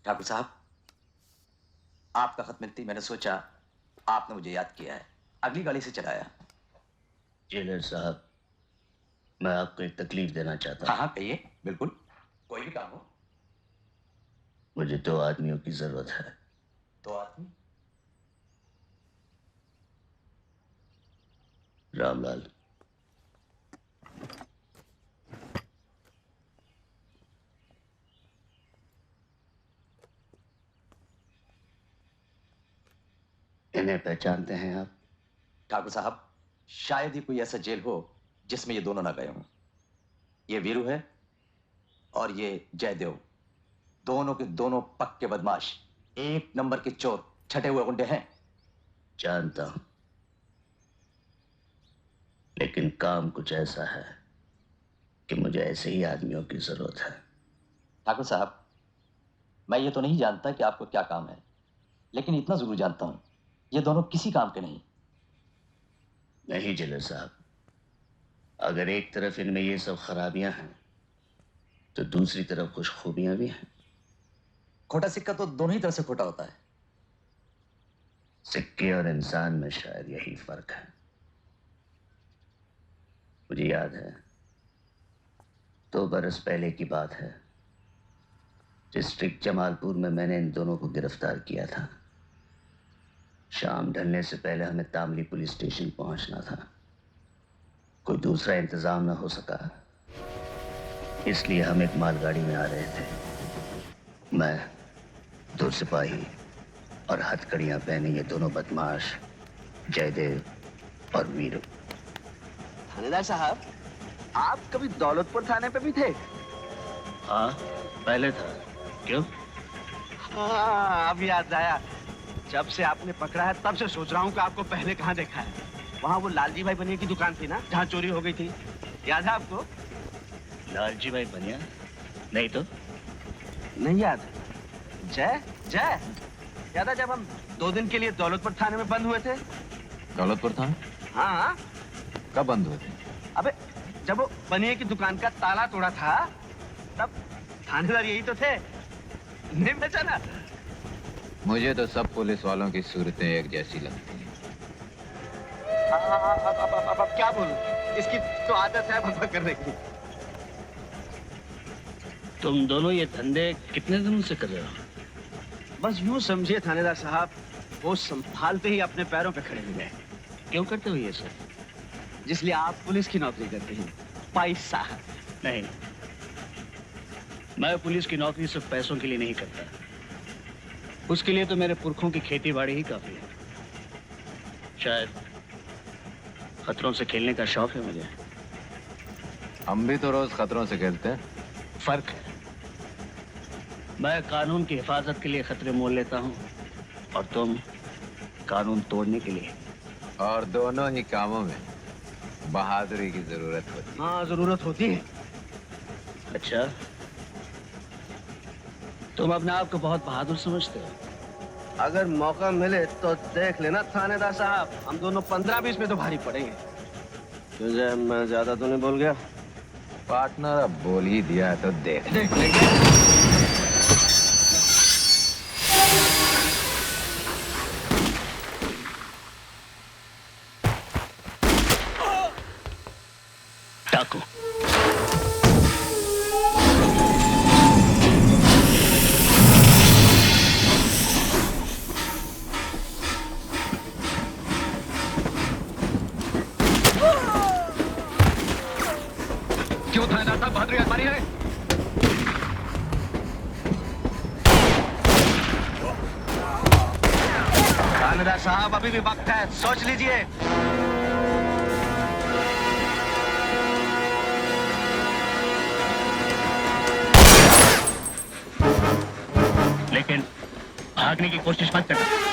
ठाकुर साहब, आपका खत मिलते ही मैंने सोचा आपने मुझे याद किया है, अगली गाड़ी से चलाया। जेलर साहब, मैं आपको एक तकलीफ देना चाहता हाँ हूँ। हाँ कहिए, बिल्कुल, कोई भी काम हो। मुझे 2 आदमियों की जरूरत है। 2 आदमी? रामलाल, इन्हें पहचानते हैं आप? ठाकुर साहब, शायद ही कोई ऐसा जेल हो जिसमें ये दोनों ना गए हों। ये वीरू है और ये जयदेव, दोनों के दोनों पक्के बदमाश, 1 नंबर के चोर, छठे हुए गुंडे हैं। जानता हूं, लेकिन काम कुछ ऐसा है कि मुझे ऐसे ही आदमियों की जरूरत है। ठाकुर साहब, मैं ये तो नहीं जानता कि आपको क्या काम है, लेकिन इतना जरूर जानता हूं, ये दोनों किसी काम के नहीं। नहीं जेलर साहब, अगर एक तरफ इनमें ये सब खराबियां हैं तो दूसरी तरफ कुछ खूबियां भी हैं। खोटा सिक्का तो दोनों ही तरफ से खोटा होता है। सिक्के और इंसान में शायद यही फर्क है। मुझे याद है, 2 बरस पहले की बात है, डिस्ट्रिक्ट जमालपुर में मैंने इन दोनों को गिरफ्तार किया था। शाम ढलने से पहले हमें तामली पुलिस स्टेशन पहुंचना था। कोई दूसरा इंतजाम न हो सका, इसलिए हम एक मालगाड़ी में आ रहे थे। मैं, 2 सिपाही और हथकड़ियां पहने ये दोनों बदमाश, जयदेव और वीरू। थानेदार साहब, आप कभी दौलतपुर थाने पे भी थे? हाँ, पहले था। क्यों? हाँ, अब याद आया। जब से आपने पकड़ा है तब से सोच रहा हूँ कि आपको पहले कहाँ देखा है। वहाँ वो लालजी भाई बनिया की दुकान थी ना, जहाँ चोरी हो गई थी, याद है आपको? लालजी भाई बनिया? नहीं तो। नहीं याद? जय जय याद है जब हम 2 दिन के लिए दौलतपुर थाने में बंद हुए थे? दौलतपुर थाने? हाँ। कब बंद हुए थे? अबे जब वो बनिया की दुकान का ताला तोड़ा था तब थानेदार यही तो थे, नहीं पहचाना? मुझे तो सब पुलिस वालों की सूरतें एक जैसी लगती हैं। अब क्या बोलूं? इसकी तो आदत है बकबक करने की। तुम दोनों ये धंधे कितने दिनों से कर रहे हो? बस यूं समझिए थानेदार साहब, वो संभालते ही अपने पैरों पे खड़े हो गए। क्यों करते हो ये सब? जिसलिए आप पुलिस की नौकरी करते हैं, पैसा। नहीं, मैं पुलिस की नौकरी सिर्फ पैसों के लिए नहीं करता। उसके लिए तो मेरे पुरखों की खेती बाड़ी ही काफी है। शायद खतरों से खेलने का शौक है मुझे। हम भी तो रोज खतरों से खेलते हैं। फर्क है, मैं कानून की हिफाजत के लिए खतरे मोल लेता हूँ और तुम कानून तोड़ने के लिए। और दोनों ही कामों में बहादुरी की जरूरत होती है। हाँ, जरूरत होती है। अच्छा, तुम अपने आप को बहुत बहादुर समझते हो? अगर मौका मिले तो देख लेना थानेदार साहब, हम दोनों 15-20 में तो भारी पड़ेंगे। तुझे मैं ज्यादा तो नहीं बोल गया? पार्टनर अब बोल ही दिया तो देख देख लेंगे। डाकू। क्यों थानेदार साहब बहादुरी आजमानी है? थानेदार साहब, अभी भी वक्त है, सोच लीजिए। लेकिन भागने की कोशिश मत करना।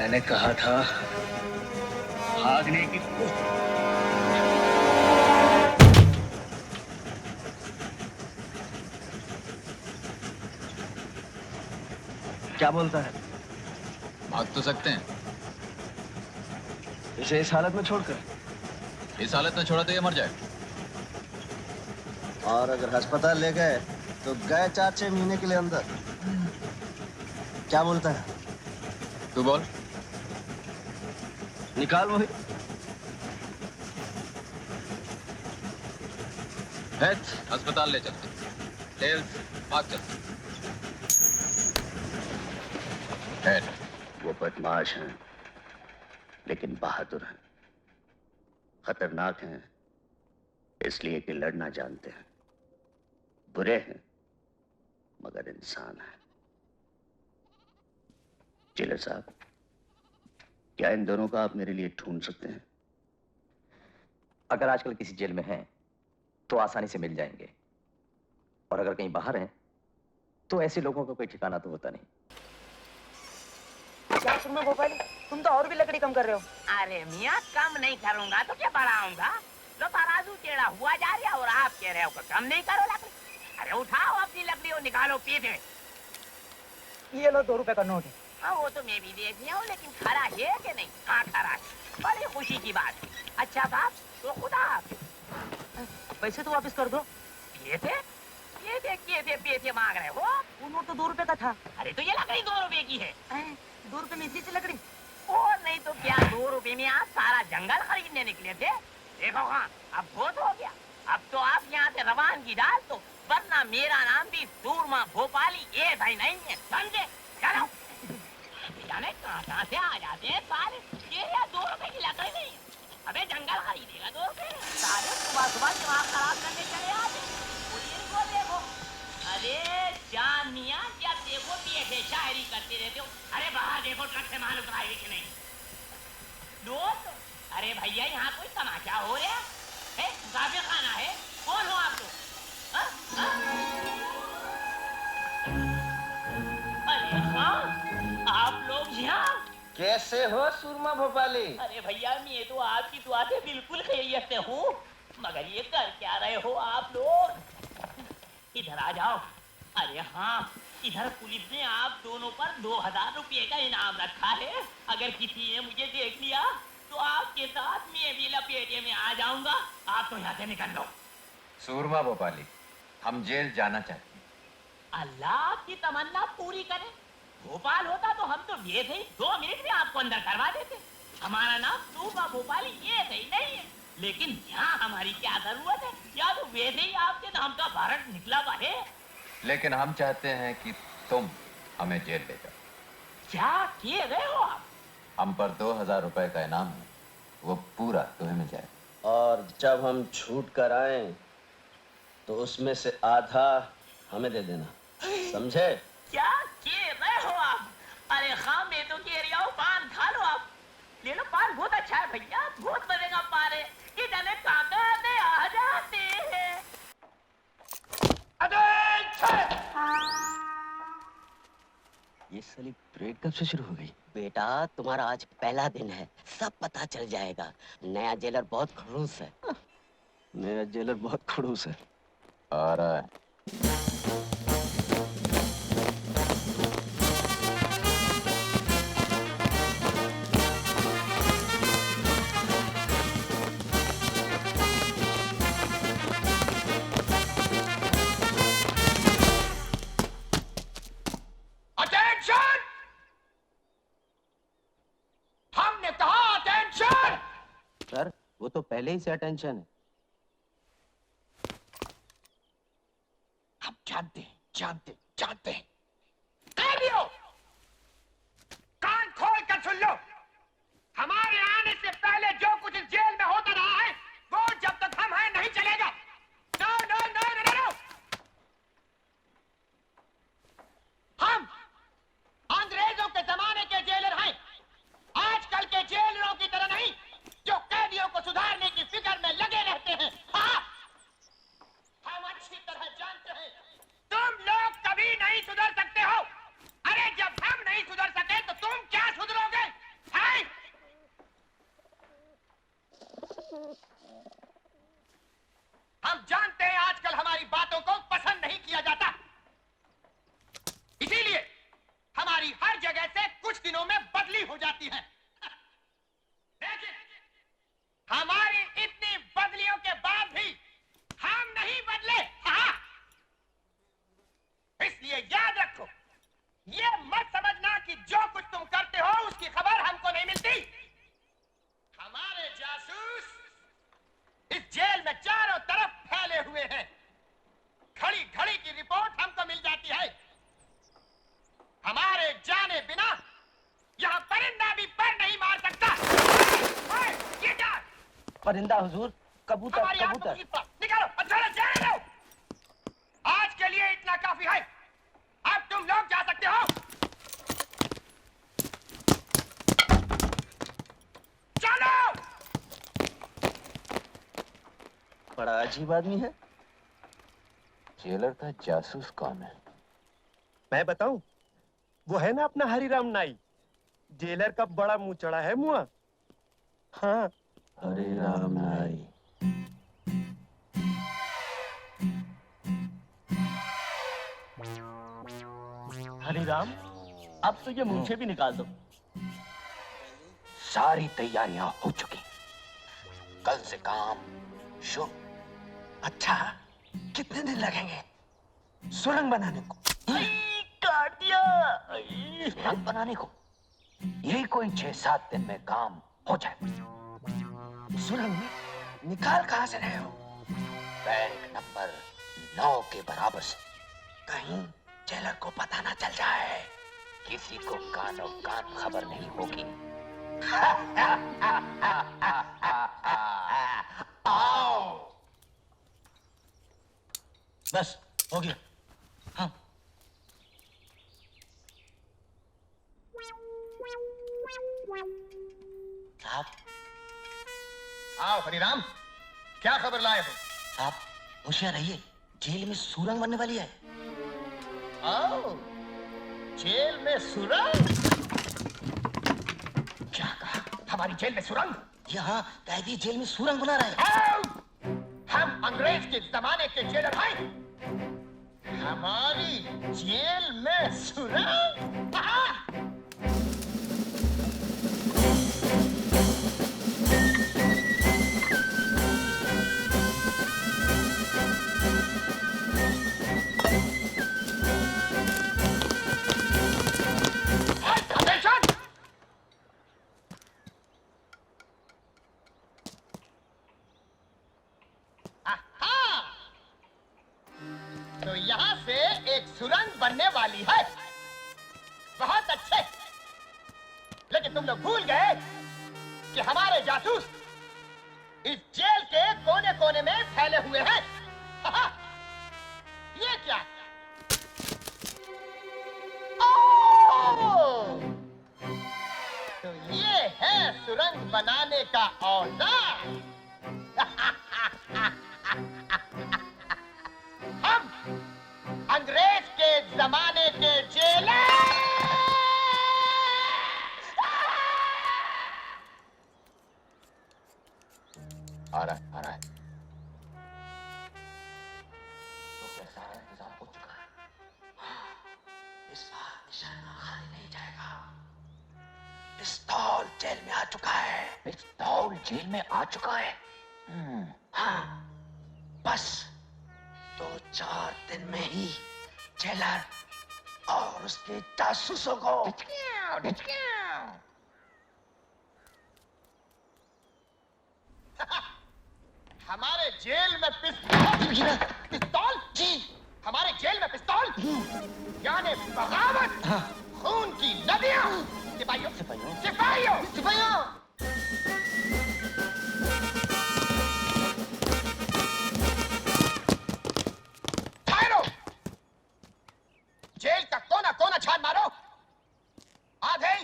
मैंने कहा था भागने की क्या बोलता है? भाग तो सकते हैं। इसे इस हालत में छोड़कर? इस हालत में छोड़ा तो ये मर जाए। और अगर अस्पताल ले गए तो गए 4-6 महीने के लिए अंदर। क्या बोलता है? तू बोल। निकाल वही। अस्पताल ले चलते। टेल्स, भाग चलते। वो बदमाश हैं, लेकिन बहादुर हैं। खतरनाक हैं, इसलिए कि लड़ना जानते हैं। बुरे हैं, मगर इंसान हैं। जेलर साहब, क्या इन दोनों का आप मेरे लिए ढूंढ सकते हैं? अगर आजकल किसी जेल में हैं, तो आसानी से मिल जाएंगे। और अगर कहीं बाहर हैं, तो ऐसे लोगों का कोई ठिकाना तो होता नहीं। क्या सुनो भोपाली, तुम तो और भी लकड़ी कम कर रहे हो। अरे मियाँ, कम नहीं करूंगा तो क्या बढ़ाऊंगा? लो तराजू टेढ़ा हुआ जा रहा और आप कह रहे हो कि कम नहीं करो लकड़ी। अरे उठाओ अपनी लकड़ी और निकालो पीछे। ये लो 2 रुपए का नोट है। हाँ वो तो मैं भी देख लिया हूँ, लेकिन खरा है कि नहीं? हाँ खरा है, बड़ी खुशी की बात है। अच्छा साहब, तो खुदा हाफिज। पैसे तो वापस कर दो। पैसे मांग रहे हो? वो नोट तो 2 रुपए का था। अरे तो ये लकड़ी 2 रुपए की है। 2 रुपए में इतनी सी लकड़ी? और नहीं तो क्या, 2 रुपए में आप सारा जंगल खरीदने निकले थे? देखो हाँ, अब बहुत हो गया। अब तो आप यहाँ से रवानगी डाल दो, वरना मेरा नाम भी सूरमा भोपाली ये भाई नहीं है, समझे? चलो। जाने कहाँ से आ जाते हैं सारे। ये 2 रुपए की लकड़ी नहीं है। अबे जंगल खरीदेगा 2 रुपए? सारे सुबह दिमाग खराब करने चले आते। को देखो, अरे जान मियाँ, जब देखो ऐसे शायरी करते रहते हो। अरे बाहर देखो ट्रक से माल उतराएगी कि नहीं? दोस्त, अरे भैया यहाँ कोई तमाशा हो रहा है? मुसाफिर खाना है? कौन हो आप लोग? अरे हाँ, आप लोग यहाँ कैसे हो सूरमा भोपाली? अरे भैया, मैं तो आपकी दुआ से बिल्कुल खैरियत से हूँ, मगर ये कर क्या रहे हो आप लोग? इधर आ जाओ। अरे हाँ, इधर पुलिस ने आप दोनों पर 2000 रुपये का इनाम रखा है। अगर किसी ने मुझे देख लिया तो आपके साथ मैं भी लपेटे में आ जाऊंगा। आप तो यहाँ से निकल लो। सूरमा भोपाली, हम जेल जाना चाहते हैं। अल्लाह की तमन्ना पूरी करे। भोपाल होता तो हम तो ये थे 2 मिनट में आपको अंदर करवा देते। हमारा नाम सूरमा भोपाली ये सही नहीं है, लेकिन यहाँ हमारी क्या जरूरत है? या तो वैसे ही आपके नाम का भारत निकला हुआ है। लेकिन हम चाहते हैं कि तुम हमें जेल ले जाओ। क्या किए गए हो आप? हम पर 2000 रुपए का इनाम है, वो पूरा तुम्हें मिल जाए। और जब हम छूट कर आए तो उसमें से आधा हमें दे देना, समझे? क्या किए गए हो आप? अरे हाँ, मैं तो कह रही हूँ पान खा लो आप। ले लो पान, बहुत अच्छा है भैया, बहुत मजे का पान है। ये जाने ताकत आ जाते हैं। ये साली परेड कब से शुरू हो गई? बेटा, तुम्हारा आज पहला दिन है, सब पता चल जाएगा। नया जेलर बहुत खड़ूस है। मेरा जेलर बहुत खड़ूस है। आ रहा है। सर, वो तो पहले ही से अटेंशन है। हम जानते हैं। कैदियों, कान खोल कर सुन लो। हमारे आने से पहले जो कुछ इस जेल में होता रहा है, वो जब तक हम हैं नहीं चलेगा। No no no no no. हम अंग्रेजों के जमाने के जेलर हैं, आजकल के जेलरों की तरह नहीं, जो कैदियों को सुधारने की फिक्र में लगे रहते हैं। हाँ, हम अच्छी तरह जानते हैं तुम लोग कभी नहीं सुधर सकते हो। अरे परिंदा हुजूर, कबूतर हमारी आंखों कबूतर। की पर निकालो अचानक जाने दो। आज के लिए इतना काफी है। अब तुम लोग जा सकते हो। चलो। बड़ा अजीब आदमी है। जेलर का जासूस कौन है? मैं बताऊं, वो है ना अपना हरिराम नाई, जेलर का बड़ा मुंह चढ़ा है मुआ। हाँ, हरे राम नाई। हरिराम, अब तो ये मूंछें भी निकाल दो। सारी तैयारियां हो चुकी, कल से काम शुरू। अच्छा, कितने दिन लगेंगे सुरंग बनाने को? काट दिया। सुरंग बनाने को यही कोई 6-7 दिन में काम हो जाए। सुरंग में निकाल कहाँ से रहे हो? बैंक नंबर 9 के बराबर से। कहीं जेलर को पता ना चल जाए। किसी को कानो कान खबर नहीं होगी। आओ। बस हो गया। हाँ। साहब, आओ हरिराम, क्या खबर लाए हो? साहब होशियार रहिए, जेल में सुरंग बनने वाली है। आओ, जेल में सुरंग? क्या कहा? हमारी जेल में सुरंग? यहाँ कैदी जेल में सुरंग बना रहे हैं। आओ! हम अंग्रेज के जमाने के जेलर हैं। हमारी जेल में सुरंग? हाँ! Attention! आहा! तो यहाँ से एक सुरंग बनने वाली है। बहुत अच्छे। लेकिन तुम लोग भूल गए कि हमारे जासूस इस जेल के कोने कोने में फैले हुए हैं। आहा! ये क्या? ओह! तो ये है सुरंग बनाने का औजार। हम अंग्रेज के जमाने के जेलर। आ रहा है, आ रहा है। तो क्या सारा इंतजाम हो चुका है? इस बार निशाना खाली नहीं जाएगा। पिस्तौल जेल में आ चुका है। पिस्तौल जेल में आ चुका है। हाँ, बस 2-4 दिन में ही जेलर और उसके जासूसों को हमारे जेल में पिस्तौल? पिस्तौल? जी, हमारे जेल में पिस्तौल? यानी बगावत, खून की नदियां। सिपाहियों, सिपाहियों, सिपाहियों, सिपाहियों। ठहरो। जेल का कोना कोना छान मारो। आधे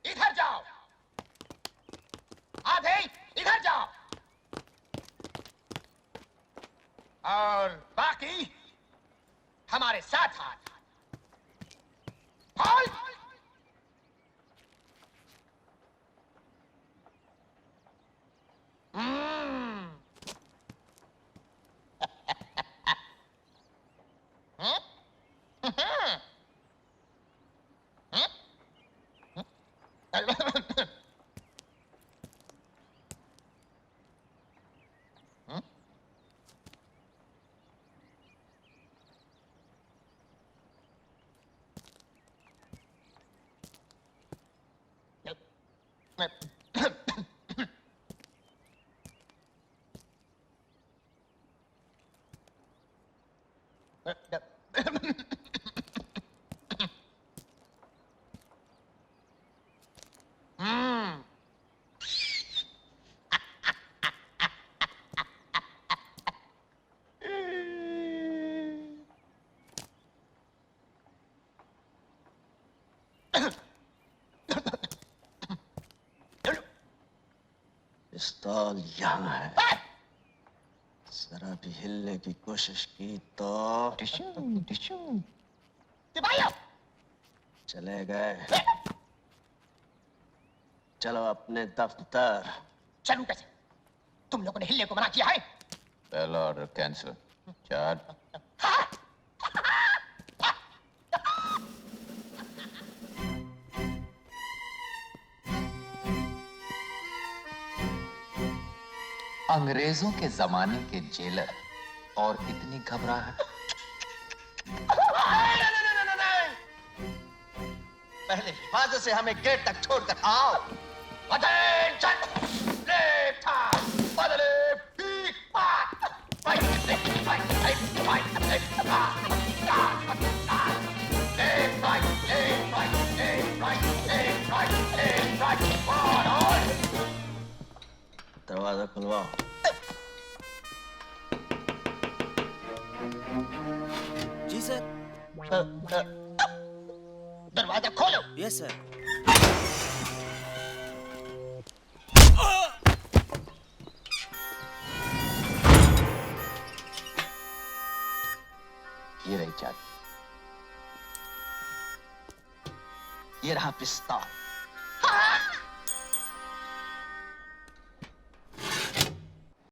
इधर जाओ, आधे इधर जाओ, और बाकी हमारे साथ हाथ। बोल। पिस्तौल यहाँ है। जरा भी हिलने की कोशिश की तो सिपाहियों, चले गए। चलो अपने दफ्तर। चलूं कैसे? तुम लोगों ने हिलने को मना किया है। पहला ऑर्डर कैंसिल। चार्ज। अंग्रेजों के जमाने के जेलर और इतनी घबराहट। पहले हिफाजत से हमें गेट तक छोड़कर आओ। अटेंशन! लेफ्ट हैंड, बदले पीक पाक। Right, left, right, left, right, left, left, right, left, right, left, right, left, right, left, right, on. दरवाजा खुलवाओ। जी सर। दरवाजा खोलो। Yes sir. ये रही चाबी, ये रहा पिस्तौल।